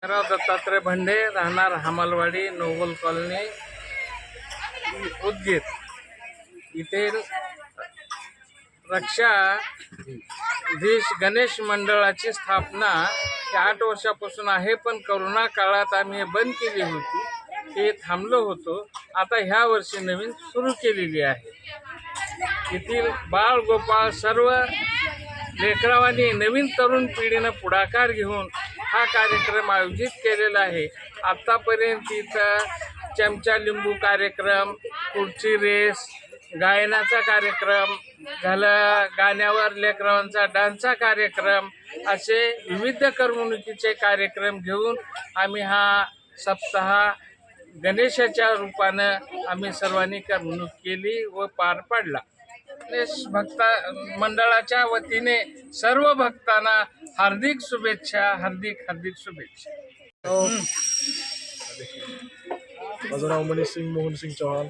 दत्तात्रय भंडे, राहणार हामलवाडी, Nobel colony, Udgir. इथे रक्षाधीश गणेश मंडळाची स्थापना 8 वर्षापासून आहे, पण कोरोना काळात आम्ही बंद केली होती. हे थांबलो होतो. आता ह्या वर्षी नवीन सुरू केलेली आहे. येथील बाळ गोपाळ सर्व लेकरावांनी नवीन तरुण पिढीनं पुढाकार घेऊन हा कार्यक्रम आयोजित केलेला आहे. आत्तापर्यंत इथं चमचा लिंबू कार्यक्रम, खुर्ची रेस, गायनाचा कार्यक्रम झाला, गाण्यावर लेकरांचा डान्सचा कार्यक्रम, असे विविध करमणुकीचे कार्यक्रम घेऊन आम्ही हा सप्ताह गणेशाच्या रूपानं आम्ही सर्वांनी करमणूक केली व पार पाडला. गणेश भक्त मंडळाच्या वतीने सर्व भक्तांना हार्दिक शुभेच्छा, हार्दिक शुभेच्छा. माझं नाव मनीष सिंग मोहन सिंग चौहान.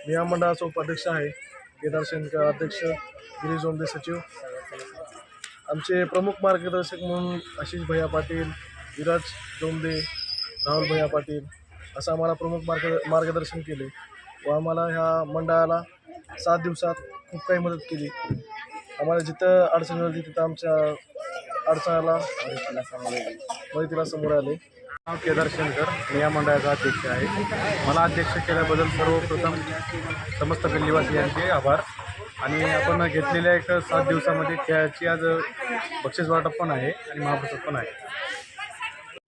मी या मंडळाचा उपाध्यक्ष आहे. केदार शेनकर अध्यक्ष, गिरीश जोंबे सचिव. आमचे प्रमुख मार्गदर्शक म्हणून आशिष भैया पाटील, विराज जोंबे, राहुल भैया पाटील असं आम्हाला प्रमुख मार्गदर्शन केले व आम्हाला ह्या मंडळाला 7 दिवसात खूप काही मदत केली. आम्हाला जिथं अडचणी होती तिथं आमच्या अडचणाला मदतीला समोर आले. नाव केदार शेनकर, मी या मंडळाचा अध्यक्ष आहे. मला अध्यक्ष केल्याबद्दल सर्वप्रथम समस्त गल्लीवासियांचे आभार. आणि आपण घेतलेल्या 7 दिवसामध्ये खेळाची आज बक्षीस वाटप पण आहे आणि महाप्रसाद पण आहे.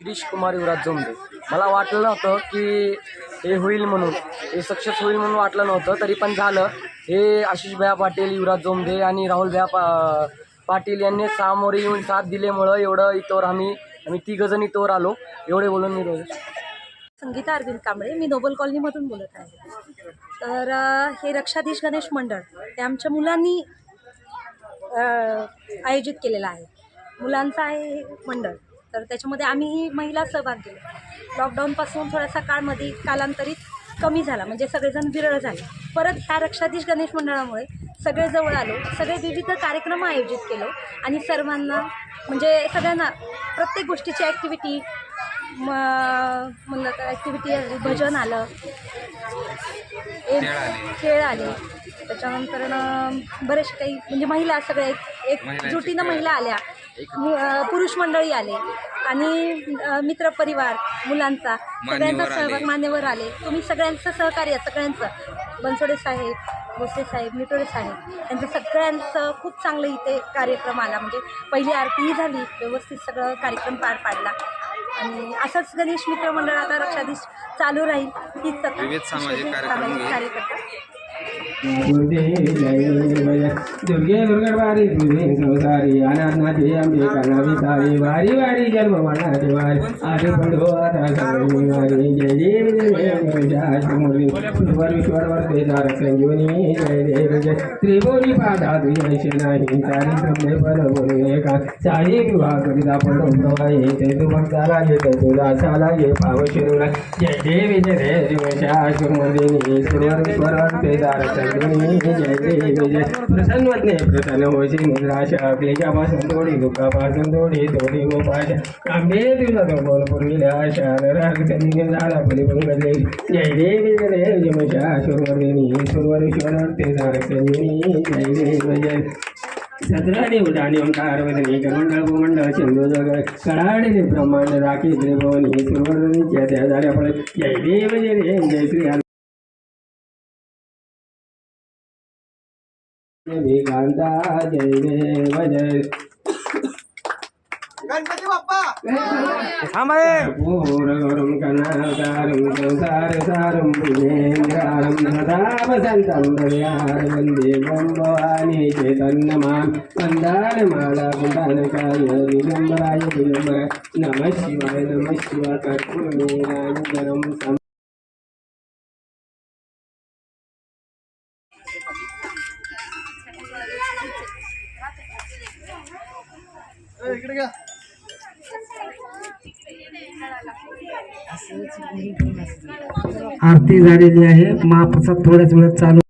गिरीश कुमार युवराज जोंबे. मला वाटलं नव्हतं की हे होईल म्हणून, हे सक्सेस होईल म्हणून वाटलं नव्हतं, तरी पण झालं. हे आशिष भैया पाटील, युवराज जोंबे आणि राहुल भैया पाटील यांनी सामोरे येऊन साथ दिल्यामुळं एवढं इथवर आम्ही 3 जण इथवर आलो. एवढे बोलून मी रोज. संगीता अरविंद कांबळे, मी नोबल कॉलनीमधून बोलत आहे. तर हे रक्षाधीश गणेश मंडळ ते आमच्या मुलांनी आयोजित केलेलं आहे. मुलांचं आहे हे मंडळ. तर त्याच्यामध्ये आम्हीही महिला सहभाग घेतला. लॉकडाऊनपासून थोडासा काळमध्ये कालांतरित कमी झाला, म्हणजे सगळेजण विरळ झाले. परत ह्या रक्षाधीश गणेश मंडळामुळे सगळे जवळ आलो, सगळे विविध कार्यक्रम आयोजित केलो आणि सर्वांना म्हणजे सगळ्यांना प्रत्येक गोष्टीची ॲक्टिव्हिटी म्हणलं तर ॲक्टिव्हिटी भजन आलं, खेळ आले, त्याच्यानंतर बरेचसे काही म्हणजे महिला सगळे एकजुटीनं महिला आल्या, पुरुष मंडळी आले आणि मित्रपरिवार मुलांचा सगळ्यांचा सहभाग, मान्यवर आले. तुम्ही सगळ्यांचं सहकार्य, सगळ्यांचं बनसोडे साहेब, भोसले साहेब, निटोडे साहेब यांचं सगळ्यांचं खूप चांगलं इथे कार्यक्रम आला. म्हणजे पहिली आरतीही झाली, व्यवस्थित सगळं कार्यक्रम पार पाडला आणि असंच गणेश मित्र मंडळ आता रक्षाधीश चालू राहील. हीच विविध सामाजिक कार्यकर्ता. दुर्गे दुर्गडवारी तुझे संसारी अनाथनाथी अंबे कर्णावी सारी वारी वारी जन्म मरणाची वारी आरे पंडो आता सगळी वारी जय देव ईश्वर वर्ते तारक संजीवनी जय देव जय त्रिभुवनी पादा तुझे नाही सारी ब्रह्मे पर बोले का सारी विवाह करिता पडो प्रवाही ते तू भक्ताला घेत तुला साला घे पाव शिरुला जय देव जय देव शाश्वतमर्दिनी ईश्वर वर्ते तारक संजीवनी जय देव जय प्रसन्नवदने प्रसन्न होशी निराशा क्लेशापासून थोडी, दुःखापासून थोडी गोपाशा आंबे तुझा तो बोल पूर्वीला आशा राग त्यांनी झाला फलिपंगले जय देव जमशा ईश्वरवर्दिनी ईश्वर ते तारक संजीवनी जय देव जय सत्राने उडाणी ओंकार वदनी कमंडळ भूमंडळ सिंधू जग कडाडे ब्रह्मांड राखी त्रिभुवनी ईश्वरवर्दिनीच्या त्या झाल्या फळ जय देव जय श्री कांता जय देव जय गणपती बाप्पा पूर्वं कनाकारुं संसारसारं पुण्येन्द्रारं सदा वसन्तं हृदयार वन्दे भवानी चैतन्यमां वन्दानमाला कुण्डानकाय दिगम्बराय दिगम्बर नमः शिवाय कर्पूरनीराजनं इकडे घ्या. आरती झालेली आहे. महाप्रसाद थोड्याच वेळात चालू